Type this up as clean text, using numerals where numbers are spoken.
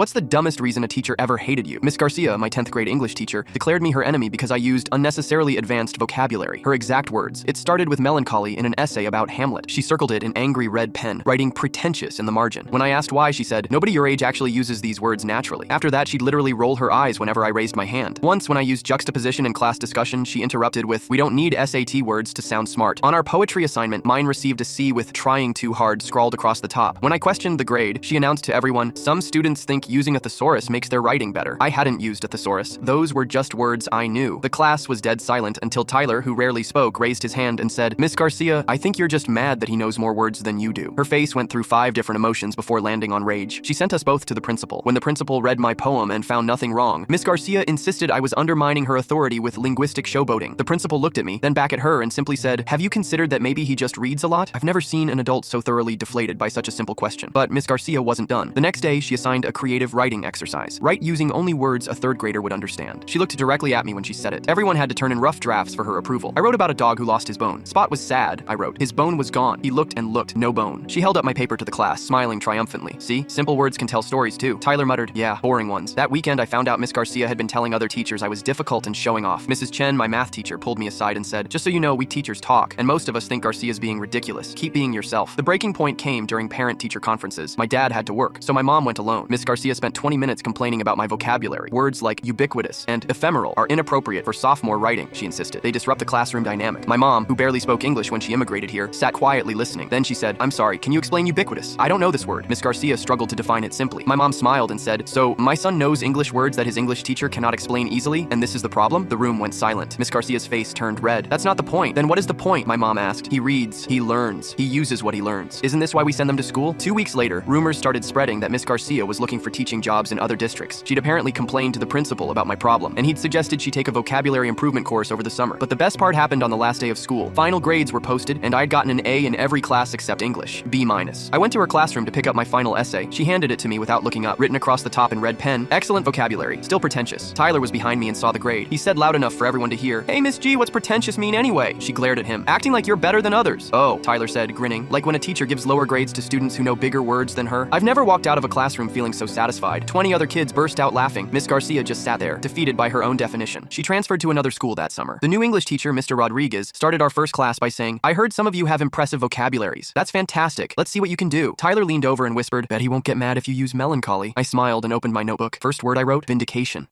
What's the dumbest reason a teacher ever hated you? Miss Garcia, my 10th grade English teacher, declared me her enemy because I used unnecessarily advanced vocabulary. Her exact words: "It started with melancholy" in an essay about Hamlet. She circled it in angry red pen, writing "pretentious" in the margin. When I asked why, she said, "Nobody your age actually uses these words naturally." After that, she'd literally roll her eyes whenever I raised my hand. Once, when I used juxtaposition in class discussion, she interrupted with, "We don't need SAT words to sound smart." On our poetry assignment, mine received a C with "trying too hard" scrawled across the top. When I questioned the grade, she announced to everyone, "Some students think using a thesaurus makes their writing better." I hadn't used a thesaurus. Those were just words I knew. The class was dead silent until Tyler, who rarely spoke, raised his hand and said, "Miss Garcia, I think you're just mad that he knows more words than you do." Her face went through 5 different emotions before landing on rage. She sent us both to the principal. When the principal read my poem and found nothing wrong, Miss Garcia insisted I was undermining her authority with linguistic showboating. The principal looked at me, then back at her, and simply said, "Have you considered that maybe he just reads a lot?" I've never seen an adult so thoroughly deflated by such a simple question. But Miss Garcia wasn't done. The next day, she assigned a creative writing exercise. Write using only words a 3rd grader would understand. She looked directly at me when she said it. Everyone had to turn in rough drafts for her approval. I wrote about a dog who lost his bone. Spot was sad, I wrote. His bone was gone. He looked and looked, no bone. She held up my paper to the class, smiling triumphantly. See, simple words can tell stories too. Tyler muttered, "Yeah, boring ones." That weekend, I found out Miss Garcia had been telling other teachers I was difficult and showing off. Mrs. Chen, my math teacher, pulled me aside and said, "Just so you know, we teachers talk, and most of us think Garcia's being ridiculous. Keep being yourself." The breaking point came during parent-teacher conferences. My dad had to work, so my mom went alone. Miss Garcia spent 20 minutes complaining about my vocabulary. Words like ubiquitous and ephemeral are inappropriate for sophomore writing, she insisted. They disrupt the classroom dynamic. My mom, who barely spoke English when she immigrated here, sat quietly listening. Then she said, "I'm sorry, can you explain ubiquitous? I don't know this word." Miss Garcia struggled to define it simply. My mom smiled and said, "So, my son knows English words that his English teacher cannot explain easily, and this is the problem?" The room went silent. Miss Garcia's face turned red. "That's not the point." "Then what is the point?" my mom asked. "He reads, he learns, he uses what he learns. Isn't this why we send them to school?" 2 weeks later, rumors started spreading that Miss Garcia was looking for teaching jobs in other districts. She'd apparently complained to the principal about my problem, and he'd suggested she take a vocabulary improvement course over the summer. But the best part happened on the last day of school. Final grades were posted, and I'd gotten an A in every class except English, B-. I went to her classroom to pick up my final essay. She handed it to me without looking up. Written across the top in red pen, "Excellent vocabulary, still pretentious." Tyler was behind me and saw the grade. He said loud enough for everyone to hear, "Hey, Miss G, what's pretentious mean anyway?" She glared at him, "Acting like you're better than others." "Oh," Tyler said, grinning, like when a teacher gives lower grades to students who know bigger words than her. I've never walked out of a classroom feeling so satisfied. 20 other kids burst out laughing. Miss Garcia just sat there, defeated by her own definition. She transferred to another school that summer. The new English teacher, Mr. Rodriguez, started our first class by saying, "I heard some of you have impressive vocabularies. That's fantastic. Let's see what you can do." Tyler leaned over and whispered, "Bet he won't get mad if you use melancholy." I smiled and opened my notebook. First word I wrote, vindication.